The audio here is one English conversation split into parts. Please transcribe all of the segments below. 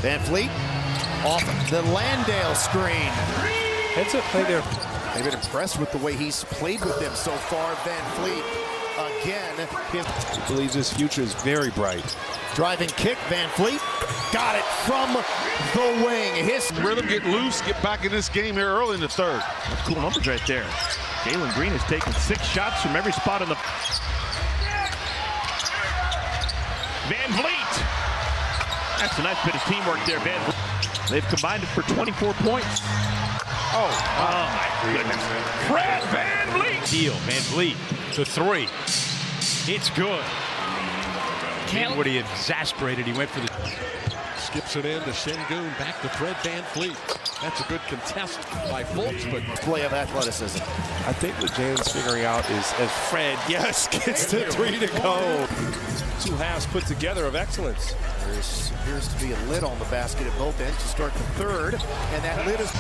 VanVleet off the Landale screen. Heads up play there. They've been impressed with the way he's played with them so far. VanVleet again. He believes his future is very bright. Driving kick, VanVleet got it from the wing. His rhythm, get loose, get back in this game here early in the third. Cool numbers right there. Jalen Green has taken 6 shots from every spot in the... VanVleet! That's a nice bit of teamwork there, VanVleet. They've combined it for 24 points. Oh my goodness. Fred VanVleet! Deal, VanVleet, the 3. It's good. What he exasperated, he went for the... Skips it in to Şengün, back to Fred VanVleet. That's a good contest by Fultz, but play of athleticism. I think what Jalen's figuring out is as Fred, gets the 3 to go. 2 halves put together of excellence. There appears to be a lid on the basket at both ends to start the third, and that lid is...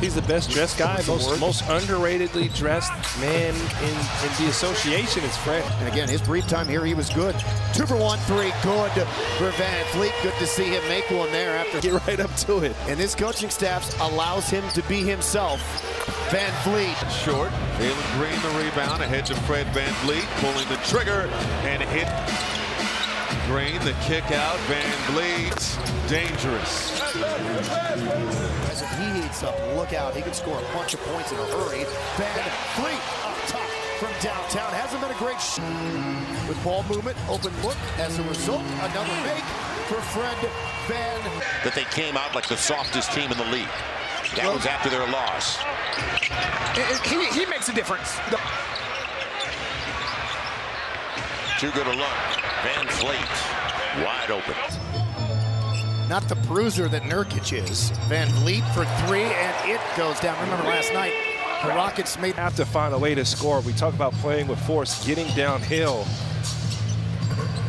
He's the best dressed guy, most underratedly dressed man in the association is Fred. And again, his brief time here, he was good. 2 for 1, 3, good for VanVleet. Good to see him make one there after get right up to it. And this coaching staff allows him to be himself. VanVleet. Short. Jalen Green the rebound ahead to Fred VanVleet, pulling the trigger and hit. Green the kick out. VanVleet dangerous. As if he heats up, look out. He can score a bunch of points in a hurry. VanVleet up top from downtown. Hasn't been a great with ball movement, open look. As a result, another make for Fred Van. That they came out like the softest team in the league. That was after their loss. He makes a difference. Too good a look. VanVleet wide open. Not the bruiser that Nurkic is. VanVleet for 3, and it goes down. Remember last night, the Rockets have to find a way to score. We talk about playing with force, getting downhill.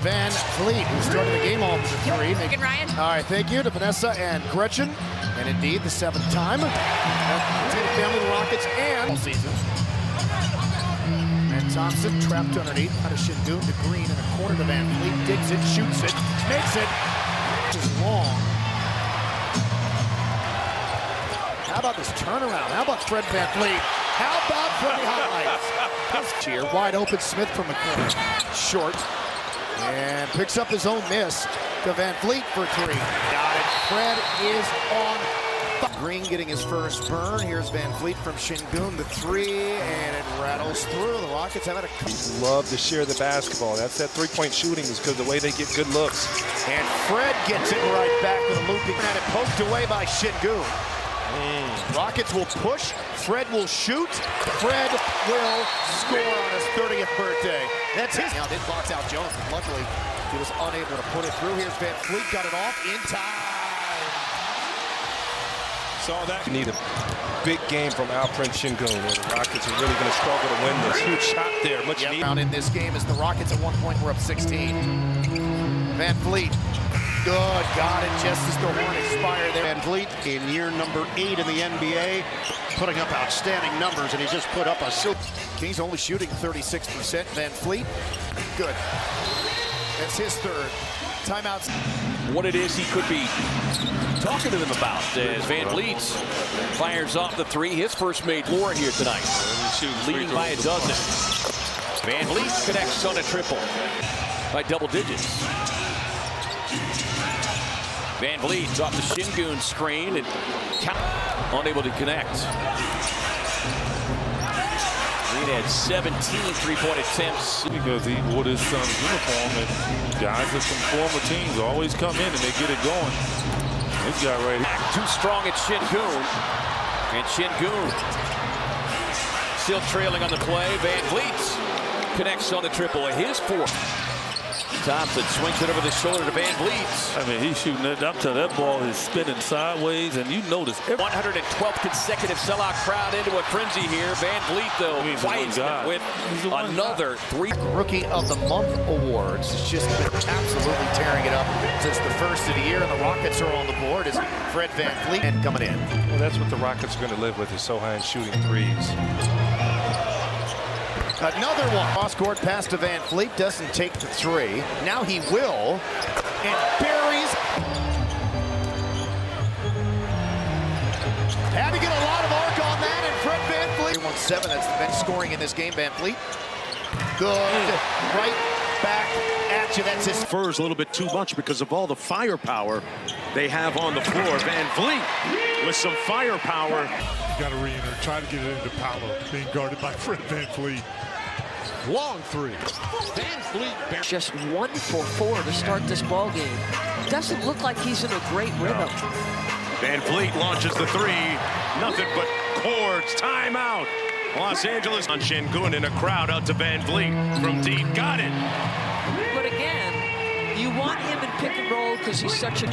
VanVleet, who started the game off with a 3. Good, Ryan. All right, thank you to Vanessa and Gretchen. And indeed, the 7th time. Potato Family, the Rockets, and all season. And Thompson trapped underneath. Out of Şengün to Green in the corner to VanVleet. Digs it, shoots it, makes it. This is long. How about this turnaround? How about Fred VanVleet? How about Freddie highlights? Here, wide open, Smith from the corner. Short. And picks up his own miss to VanVleet for 3. Got it. Fred is on. Green getting his first burn. Here's VanVleet from Şengün, the 3, and it rattles through. The Rockets have had a... Love to share the basketball. That's that 3-point shooting is because the way they get good looks. And Fred gets it right back with a looping. And it poked away by Şengün. Rockets will push. Fred will shoot. Fred will score on his 30th birthday. That's his. Now did box out Jones, but luckily he was unable to put it through. Here's VanVleet, got it off in time. Saw that. You need a big game from Alperen Şengün, where the Rockets are really going to struggle to win this. Huge shot there, much needed. Round in this game as the Rockets at one point were up 16. VanVleet, good, got it just as the horn expired there. VanVleet in year number 8 in the NBA, putting up outstanding numbers, and he just put up a... Kings only shooting 36%. VanVleet, good. That's his 3rd. Timeouts. What it is he could be talking to them about as VanVleet fires off the 3, his first made floor here tonight, leading by a dozen. VanVleet connects on a triple by double digits. VanVleet off the Şengün screen and unable to connect. Green had 17 3-point attempts. Because he wore his son's uniform, and guys from former teams always come in and they get it going. This guy right here. Too strong at Şengün. And Şengün still trailing on the play. VanVleet connects on the triple at his 4th. Thompson swings it over the shoulder to VanVleet. I mean, he's shooting it up to that ball is spinning sideways, and you notice 112th consecutive sellout crowd into a frenzy here. VanVleet, though, fights with another 3. Rookie of the Month awards. It's just been absolutely tearing it up since the first of the year, and the Rockets are on the board as Fred VanVleet and coming in. Well, that's what the Rockets are going to live with, is Sohan shooting 3s. Another one. Cross-court pass to VanVleet. Doesn't take the 3. Now he will. And buries. 7. That's the bench scoring in this game. VanVleet. Good. Right back at you. That's his. Furs a little bit too much because of all the firepower they have on the floor. VanVleet with some firepower. You got to re-enter. Try to get it into Paolo. Being guarded by Fred VanVleet. Long three. VanVleet. Just 1 for 4 to start this ball game. Doesn't look like he's in a great rhythm. VanVleet launches the 3. Nothing but cords. Timeout. Los Angeles on Şengün in a crowd out to VanVleet from deep. Got it. But again, you want him in pick and roll because he's such a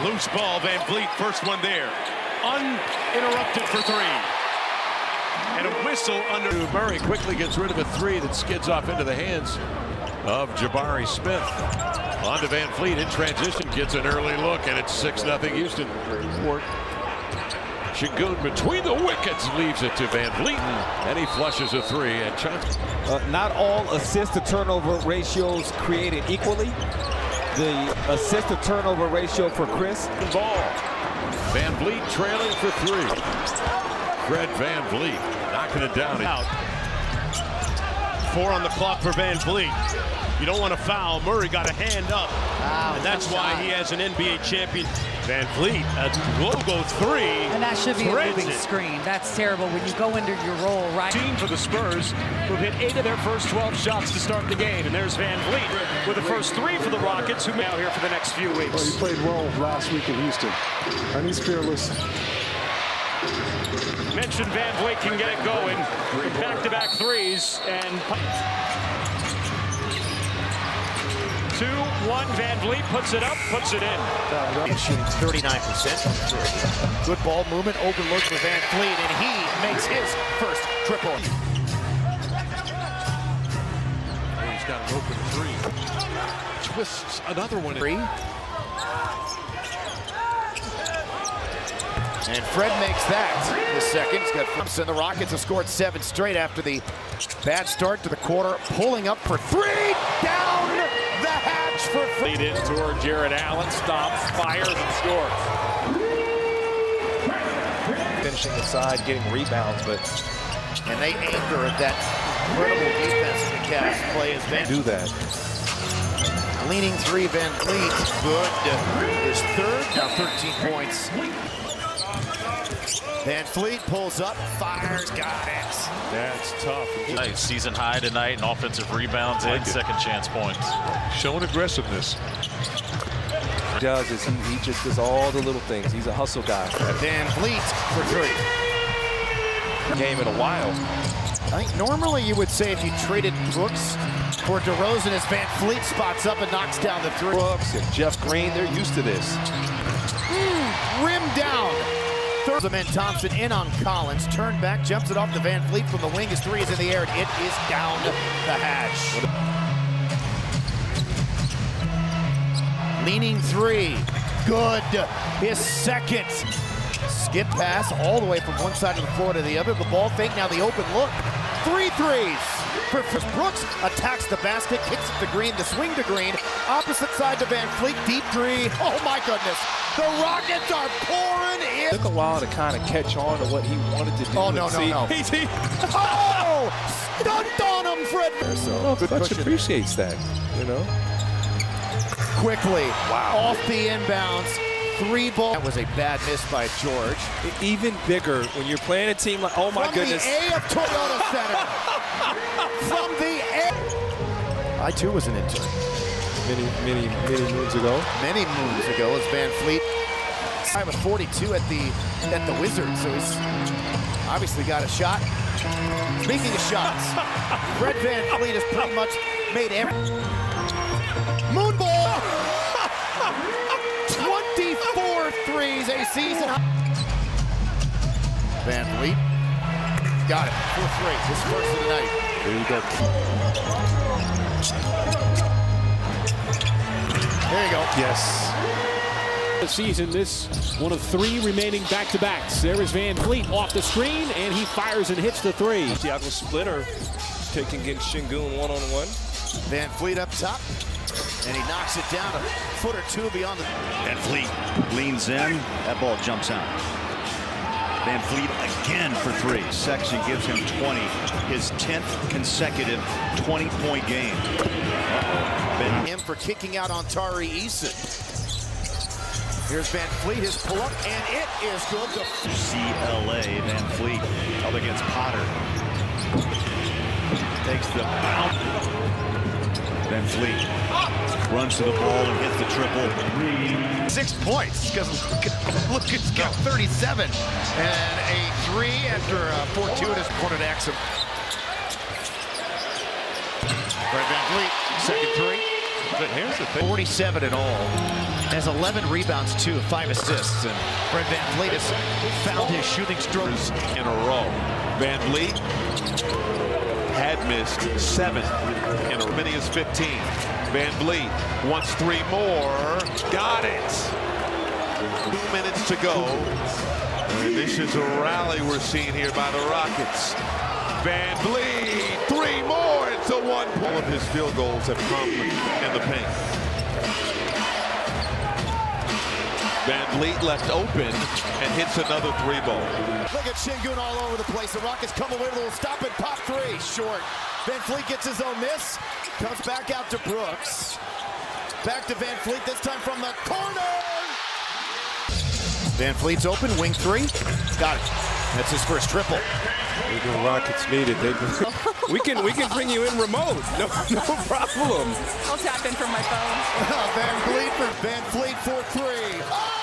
loose ball. VanVleet, first one there. Uninterrupted for 3. And a whistle under. Murray quickly gets rid of a 3 that skids off into the hands of Jabari Smith. On to VanVleet in transition, gets an early look, and it's 6-0 Houston. Şengün between the wickets leaves it to VanVleet, and he flushes a 3. And not all assist to turnover ratios created equally. The assist to turnover ratio for Chris. Ball. VanVleet trailing for 3. Fred VanVleet knocking it down. Out. 4 on the clock for VanVleet. You don't want to foul. Murray got a hand up. Wow, and that's why he has an NBA champion. VanVleet, a logo 3. And that should be a moving screen. That's terrible when you go into your role, right? Team for the Spurs, who've hit 8 of their first 12 shots to start the game. And there's VanVleet with the first 3 for the Rockets, who out here for the next few weeks. Well, he played well last week in Houston, and he's fearless. Mentioned VanVleet can get it going. Back-to-back 3s and 2-1. VanVleet puts it up, puts it in. Shooting 39%. Good ball movement, overlooked for VanVleet, and he makes his first triple. He's got an open 3. Twists another one. 3. And Fred makes that the second. He's got Thompson. The Rockets have scored 7 straight after the bad start to the quarter. Pulling up for 3. Down the hatch for Fred. Lead in toward Jared Allen. Stops, fires, and scores. Finishing the side, getting rebounds, but and they anger at that incredible defense the Cavs play as Van. Do that. Leaning 3, VanVleet. Good. His third. Now 13 points. VanVleet pulls up, fires, got it. That's tough. Nice season high tonight in offensive rebounds and second chance points. Showing aggressiveness. What he does is he just does all the little things. He's a hustle guy. VanVleet for 3. Game in a while. I think normally you would say if you traded Brooks for DeRozan as VanVleet spots up and knocks down the 3. Brooks and Jeff Green, they're used to this. Rim down. Third man Thompson in on Collins. Turned back, jumps it off to VanVleet from the wing. His 3 is in the air, and it is down the hatch. Leaning 3. Good. His second. Skip pass all the way from one side of the floor to the other. The ball fake, now the open look. 3 threes. Brooks attacks the basket, kicks it to Green, the swing to Green. Opposite side to VanVleet, deep 3. Oh my goodness. The Rockets are pouring in. It took a while to kind of catch on to what he wanted to do. Oh, no. Oh! Stunned on him, Fred. So, good Clutch appreciates that, you know. Quickly, off the inbounds. 3 ball. That was a bad miss by George. Even bigger when you're playing a team like, oh my goodness. From the A of Toyota Center. From the A. I too was an intern. Many moons ago. Many moons ago as VanVleet. I was 42 at the Wizards, so he's obviously got a shot. Speaking of shots, Fred VanVleet has pretty much made every moonball. 24 threes a season. VanVleet got it for 3. His first of the night. There you go. There you go. Yes. The season, this one of 3 remaining back-to-backs. There is VanVleet off the screen, and he fires and hits the 3. Thiago Splitter taking against Şengün one-on-one. VanVleet up top, and he knocks it down a foot or 2 beyond the. VanVleet leans in. That ball jumps out. VanVleet again for three. Sexton gives him 20, his 10th consecutive 20-point game. Him for kicking out on Tari Eason. Here's VanVleet, his pull-up, and it is good. CLA, VanVleet up against Potter. Takes the bounce. VanVleet runs to the ball and hits the triple. 6 points, because look, it's got 37. And a three after a fortuitous corner to Exum. Fred VanVleet, second three. But here's the thing. 47 in all. Has 11 rebounds, 5 assists. And Fred VanVleet has found his shooting strokes in a row. VanVleet had missed 7 in as many as 15. VanVleet wants 3 more. Got it. 2 minutes to go. And this is a rally we're seeing here by the Rockets. VanVleet, 3 more. It's a 1 point. All of his field goals have come in the paint. VanVleet left open and hits another 3-ball. Look at Şengün all over the place. The Rockets come away with a little stop and pop three. Short. VanVleet gets his own miss. Comes back out to Brooks. Back to VanVleet, this time from the corner. VanVleet's open, wing three. Got it. That's his first triple. The Rockets need it. We can bring you in remote. No problem. I'll tap in from my phone. VanVleet for three. Oh,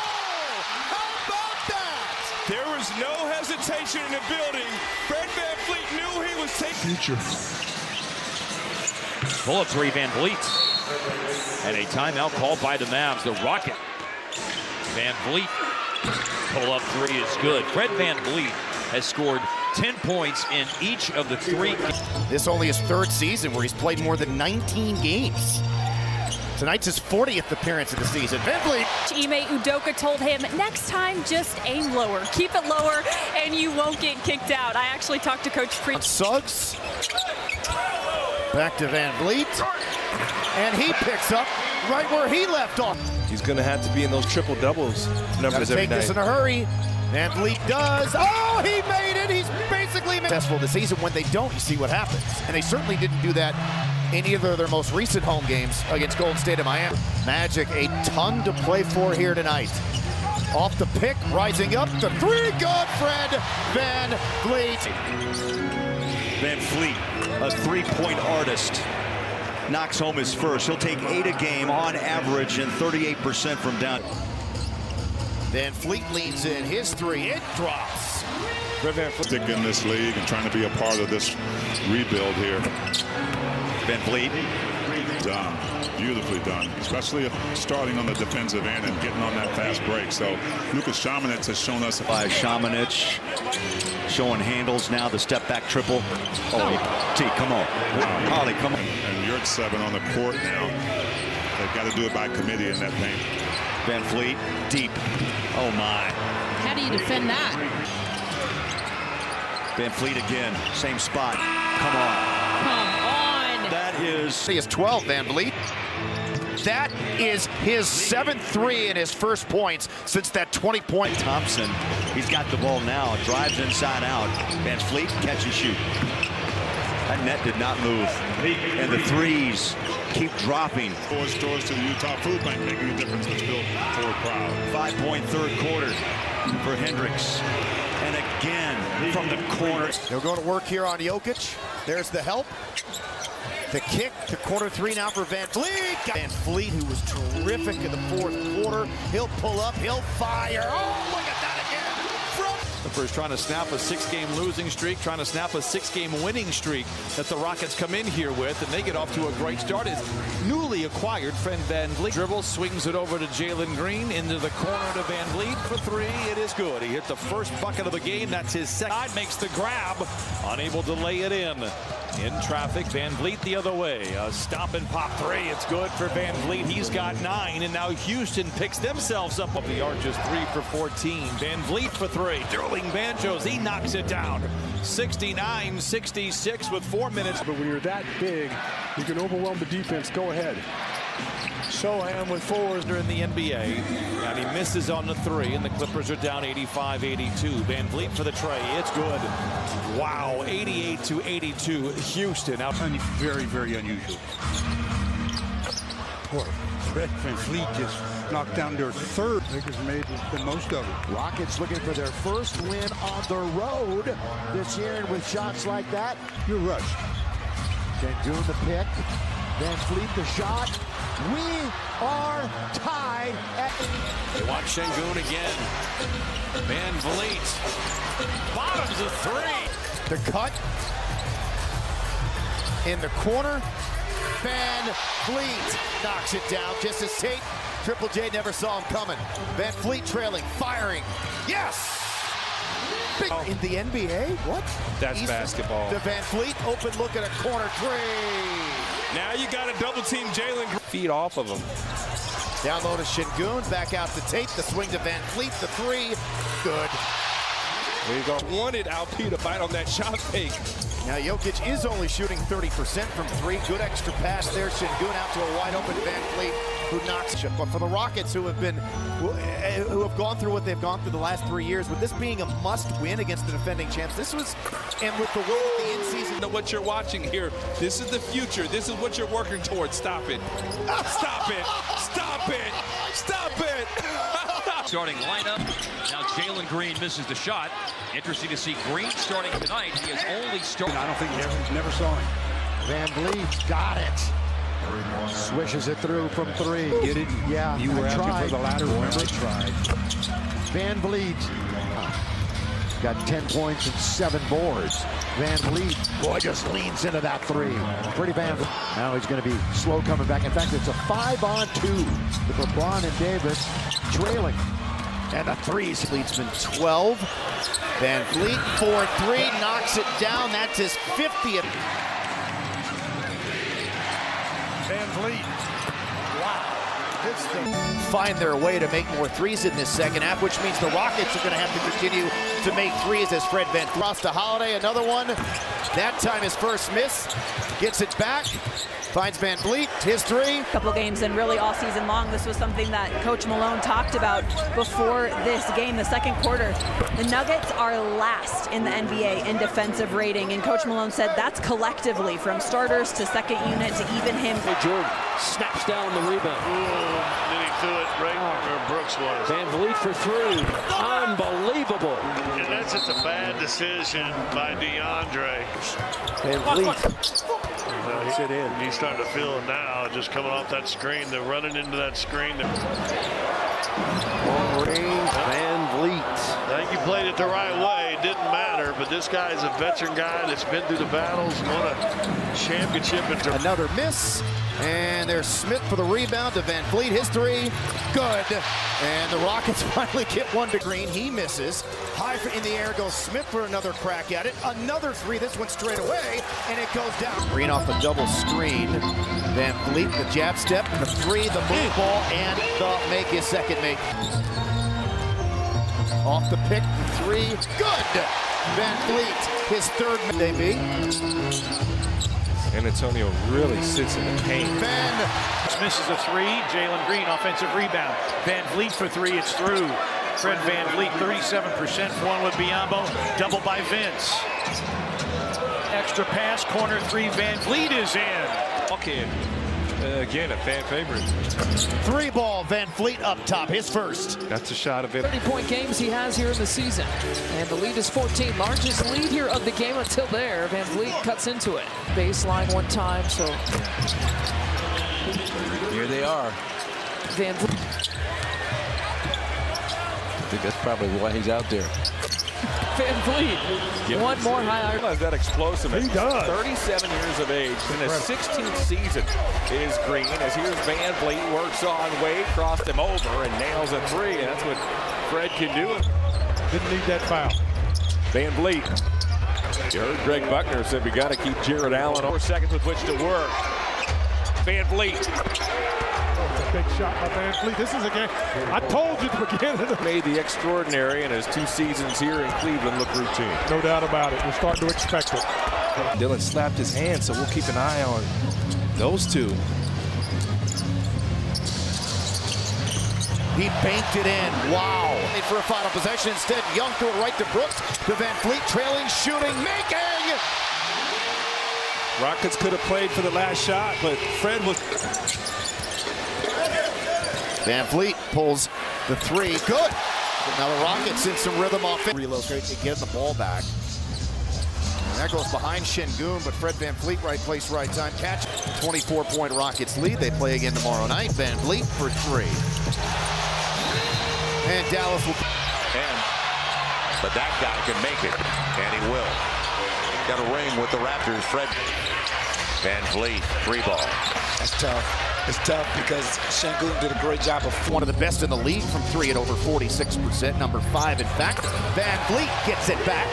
how about that? There was no hesitation in the building. Fred VanVleet knew he was taking future. Pull-up three, VanVleet. And a timeout called by the Mavs. The Rocket. VanVleet. Pull-up three is good. Fred VanVleet has scored 10 points in each of the 3 games. This only his 3rd season where he's played more than 19 games. Tonight's his 40th appearance of the season. VanVleet. Ime Udoka told him, next time, just aim lower. Keep it lower, and you won't get kicked out. I actually talked to Coach Preach. Suggs. Back to VanVleet. And he picks up right where he left off. He's going to have to be in those triple-doubles numbers every night. Take this in a hurry. VanVleet does. Oh, he made it. He's basically successful this season. When they don't, you see what happens. And they certainly didn't do that in either of their most recent home games against Golden State and Miami. Magic, a ton to play for here tonight. Off the pick, rising up to three. Good, Fred VanVleet. VanVleet, a three-point artist, knocks home his first. He'll take 8 a game on average and 38% from down. VanVleet leans in his three. It drops. Stick in this league and trying to be a part of this rebuild here. VanVleet. Done. Beautifully done. Especially starting on the defensive end and getting on that fast break. So Lukas Šamanić has shown us. By Šamanić showing handles now. The step back triple. Oh, T, come on. Ollie, come on. And you're at 7 on the court now. They've got to do it by committee in that paint. VanVleet deep. Oh my. How do you defend that? VanVleet again, same spot. Come on. That is. He is 12, VanVleet. That is his 7th three and his first points since that 20-point. Thompson, he's got the ball now. Drives inside out. VanVleet catch and shoot. That net did not move. And the threes keep dropping. Stores to the Utah Food Bank, making a difference. Let's build forward proud. 5-point third quarter for Hendricks. And again from the corner. They're going to work here on Jokic. There's the help. The kick to quarter three now for VanVleet. VanVleet, who was terrific in the 4th quarter. He'll pull up, he'll fire. Oh, look at that again. Clippers trying to snap a 6-game losing streak, trying to snap a 6-game winning streak that the Rockets come in here with, and they get off to a great start. As newly acquired Fred VanVleet dribbles, swings it over to Jalen Green, into the corner to VanVleet for 3. It is good. He hit the first bucket of the game. That's his second. Makes the grab, unable to lay it in. In traffic, VanVleet the other way. A stop and pop 3. It's good for VanVleet. He's got 9, and now Houston picks themselves up the arches. 3 for 14. VanVleet for 3. Sterling Banjos, he knocks it down. 69-66 with 4 minutes. But when you're that big, you can overwhelm the defense. Go ahead. Sohan with 4s during the NBA, and he misses on the 3, and the Clippers are down 85-82. VanVleet for the tray. It's good. Wow, 88-82. Houston out. Very, very unusual. Poor Fred VanVleet just knocked down their third. Lakers made the most of it. Rockets looking for their first win on the road this year, and with shots like that, you're rushed. Sengun the pick, VanVleet the shot. We are tied at... Watch Sengun again. VanVleet bottoms a 3. The cut in the corner. VanVleet knocks it down just as Tate. Triple J never saw him coming. VanVleet trailing, firing. Yes! Big in the NBA? What? That's basketball. The VanVleet open look at a corner 3. Now you got to double team Jalen. Feet off of him. Down low to Sengun, back out to Tate. The swing to VanVleet, the 3. Good. There you go. Wanted Alp to bite on that shot fake. Now Jokic is only shooting 30% from 3. Good extra pass there. Sengun out to a wide open VanVleet who knocks it. But for the Rockets who have gone through what they've gone through the last 3 years, with this being a must-win against the defending champs, this was, and with the win at the in-season. Know what you're watching here. This is the future. This is what you're working towards. Stop it. Stop it. Stop it. Stop it. Starting lineup. Now Jalen Green misses the shot. Interesting to see Green starting tonight. He has only started. I don't think he never saw him. VanVleet got it. Swishes it through from 3. Get it? Yeah, you were asking for the ladder. Remember? Tried. VanVleet got 10 points and 7 boards. VanVleet, boy, just leans into that 3. Pretty VanVleet. Now he's going to be slow coming back. In fact, it's a 5-on-2 with LeBron and Davis trailing. And the 3s. Leadsman 12. VanVleet 4-3 knocks it down. That's his 50th. VanVleet. Wow. Find their way to make more 3s in this second half, which means the Rockets are going to have to continue to make 3s as Fred VanVleet. Across to Holiday, another one. That time his first miss. Gets it back. Finds VanVleet, his 3. Couple games and really all season long, this was something that Coach Malone talked about before this game, the second quarter. The Nuggets are last in the NBA in defensive rating, and Coach Malone said that's collectively from starters to second unit to even him. Jordan snaps down the rebound. Then he threw it right where Brooks was. VanVleet for 3. Unbelievable. And that's just a bad decision by DeAndre. VanVleet. Sit in. He's starting to feel it now, just coming off that screen. They're running into that screen. Long range, VanVleet. I think you played it the right way. It didn't matter, but this guy is a veteran guy that's been through the battles, won a championship. Another miss, and there's Smith for the rebound to VanVleet. His 3, good. And the Rockets finally get one to Green. He misses. High in the air goes Smith for another crack at it. Another 3, this one straight away, and it goes down. Green off a double screen. VanVleet, the jab step, the 3, the move ball, and the make his second make. Off the pick, the 3, good. VanVleet, his 3rd maybe. And Antonio really sits in the paint. Misses a 3. Jalen Green, offensive rebound. VanVleet for 3. It's through. Fred VanVleet, 37% for 1 with Biyombo. Double by Vince. Extra pass, corner 3. VanVleet is in. Okay. Again, a fan favorite. 3 ball, VanVleet up top, his first. That's a shot of it. 30-point games he has here in the season. And the lead is 14. Largest lead here of the game until there. VanVleet cuts into it. Baseline one time, so. Here they are. VanVleet. I think that's probably why he's out there. VanVleet, one more high. That explosiveness. He does. 37 years of age. In his 16th season is Green. As here's VanVleet, works on Wade, crossed him over and nails a 3. And that's what Fred can do. Didn't need that foul. VanVleet. You heard Greg Buckner said we got to keep Jared Allen 4 seconds with which to work. VanVleet. Big shot by VanVleet. This is a game. I told you to begin it. Made the extraordinary in his 2 seasons here in Cleveland look routine. No doubt about it. We're starting to expect it. Dylan slapped his hand, so we'll keep an eye on those two. He banked it in. Wow. For a final possession instead, Young threw it right to Brooks. To VanVleet, trailing, shooting, making. Rockets could have played for the last shot, but Fred was. VanVleet pulls the three. Good. Now the Rockets in some rhythm off it. Relocate to get the ball back. And that goes behind Şengün, but Fred VanVleet, right place, right time. Catch. 24-point Rockets lead. They play again tomorrow night. VanVleet for three. And Dallas will. But that guy can make it, and he will. Got a ring with the Raptors. Fred VanVleet, three ball. That's tough. It's tough because Şengün did a great job of one of the best in the league from three at over 46%. Number 5, in fact. VanVleet gets it back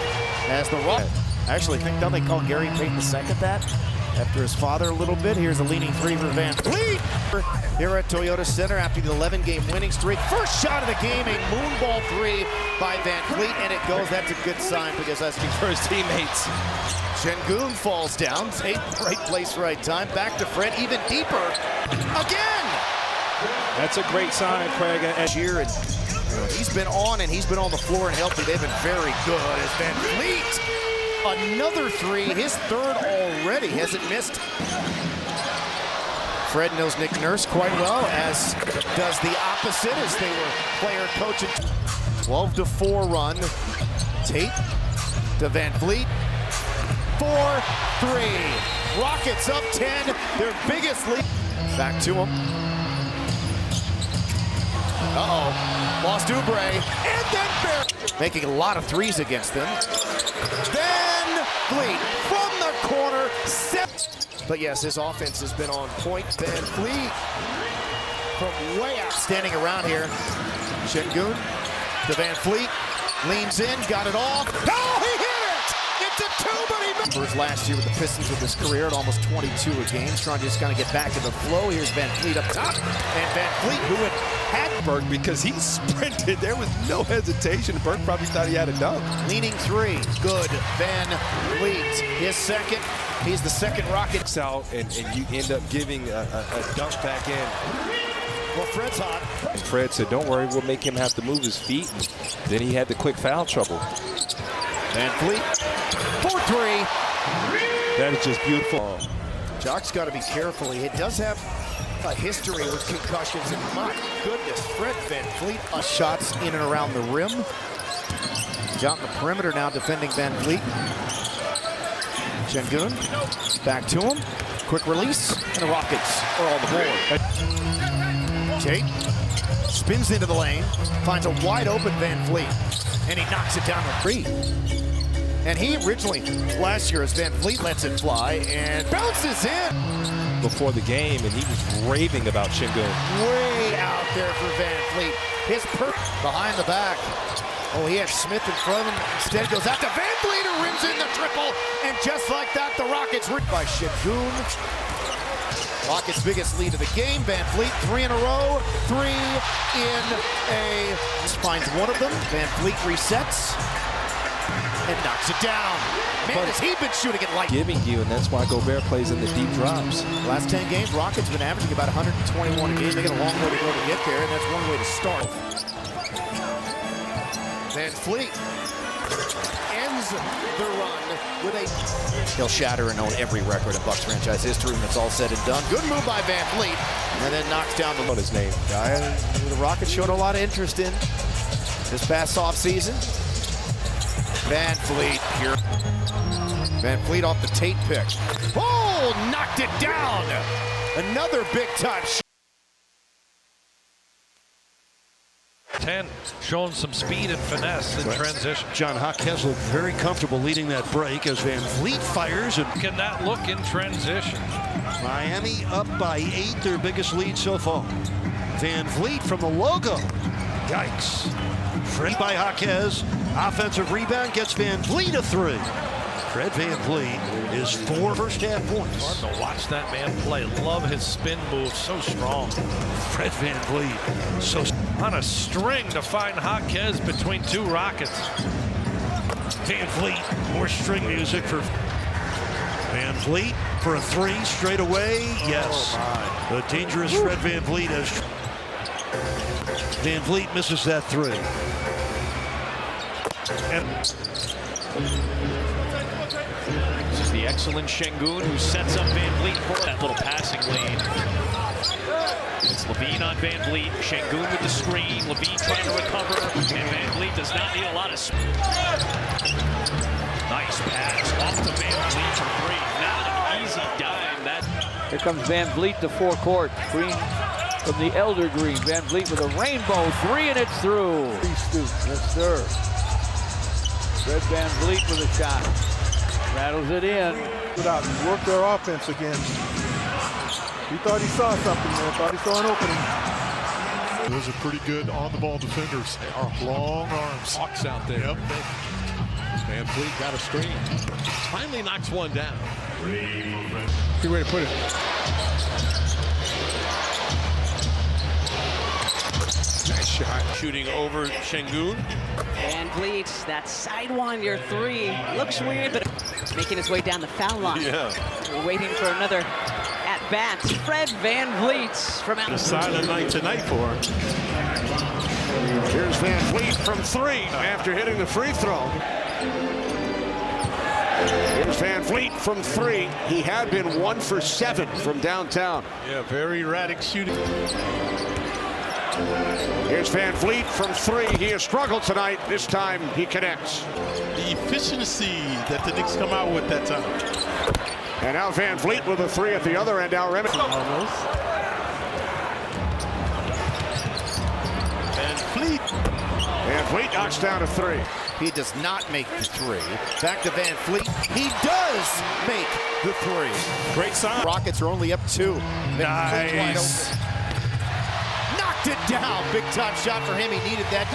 as the Rock. I actually think, don't they call Gary Payton II that? After his father a little bit. Here's a leaning three for VanVleet. Here at Toyota Center after the 11-game winning streak. First shot of the game, a moonball three by VanVleet, and it goes. That's a good sign because that's for his teammates. Şengün falls down. Tate, right place, right time. Back to Fred, even deeper. Again! That's a great sign, Craig. Here, and he's been on, and he's been on the floor and healthy. They've been very good as VanVleet. Another three, his third already, hasn't missed. Fred knows Nick Nurse quite well, as does the opposite, as they were player coaching. 12-4 run. Tate to VanVleet. 4-3. Rockets up 10, their biggest lead. Back to him. Uh-oh, lost Oubre, and then Bear. Making a lot of threes against them. VanVleet from the corner. But yes, his offense has been on point. VanVleet from way out. Standing around here. Şengün to VanVleet. Leans in, got it off. Oh, he hit it! It's a two, but he missed. Last year with the Pistons of his career at almost 22 a game. Trying to just kind of get back in the flow. Here's VanVleet up top. And VanVleet, who had Burke, because he sprinted. There was no hesitation. Burke probably thought he had a dunk. Leaning three. Good. VanVleet. His second. He's the second Rocket. Out, and you end up giving a dunk back in. Well, Fred's hot. And Fred said, don't worry, we'll make him have to move his feet. And then he had the quick foul trouble. VanVleet. 4-3. That is just beautiful. Jock's got to be careful. He does have a history with concussions, and my goodness, Fred VanVleet. Shots in and around the rim. He's out in the perimeter now defending VanVleet. Şengün, back to him. Quick release, and the Rockets are on the board. Tate spins into the lane, finds a wide open VanVleet, and he knocks it down with three. And he originally, last year, as VanVleet lets it fly and bounces in. Before the game, and he was raving about Şengün. Way out there for VanVleet. His behind the back. Oh, he has Smith in front of him. Instead goes out to VanVleet, who rims in the triple. And just like that, the Rockets ripped by Şengün. Rockets' biggest lead of the game. VanVleet, 3 in a row. 3 in a... Finds one of them. VanVleet resets. And knocks it down. Man, has he been shooting it like... Giving you, and that's why Gobert plays in the deep drops. Last 10 games, Rockets been averaging about 121 a game. They got a long way to go to get there, and that's one way to start. VanVleet ends the run with a... He'll shatter and own every record in Bucks franchise history when it's all said and done. Good move by VanVleet, and then knocks down the... His name. Guy the Rockets showed a lot of interest in this past offseason. VanVleet here. VanVleet off the Tate pick. Oh, knocked it down. Another big time shot. 10, showing some speed and finesse in transition. John Jaquez looked very comfortable leading that break as VanVleet fires. And can that look in transition? Miami up by 8, their biggest lead so far. VanVleet from the logo. Yikes. Free by Jaquez. Offensive rebound gets VanVleet a 3. Fred VanVleet is 4 first-half points. Fun to watch that man play. Love his spin move, so strong. Fred VanVleet, so on a string to find Jaquez between two Rockets. VanVleet, more string music for VanVleet for a 3 straight away. Yes, the dangerous Fred VanVleet has. VanVleet misses that three. And this is the excellent Şengün who sets up VanVleet for that little passing lane. It's Levine on VanVleet. Şengün with the screen. Levine trying to recover. And VanVleet does not need a lot of speed. Nice pass off to VanVleet for three. Not an easy dime. Here comes VanVleet to forecourt. Green from the Elder Green. VanVleet with a rainbow three, and it's through. Yes, sir. Fred VanVleet with a shot. Rattles it in. Without work their offense again. He thought he saw something there. Thought he saw an opening. Those are pretty good on-the-ball defenders. They are long arms. Hawks out there. Yep. VanVleet got a screen. Finally knocks one down. Good way to put it. Nice shot. Shooting over Şengün. VanVleet, that sidewinder three. Looks weird, but making his way down the foul line. Yeah. We're waiting for another at-bat. Fred VanVleet from out. A silent night tonight for him. here's VanVleet from three after hitting the free throw. Here's VanVleet from three. He had been 1 for 7 from downtown. Yeah, very erratic shooting. Here's VanVleet from three. He has struggled tonight. This time he connects. The efficiency that the Knicks come out with that time. And now VanVleet with a three at the other end. Now Remington. VanVleet knocks down a three. He does not make the three. Back to VanVleet. He does make the three. Great sign. Rockets are only up 2. Nice. Knocked it down. Big time shot for him. He needed that.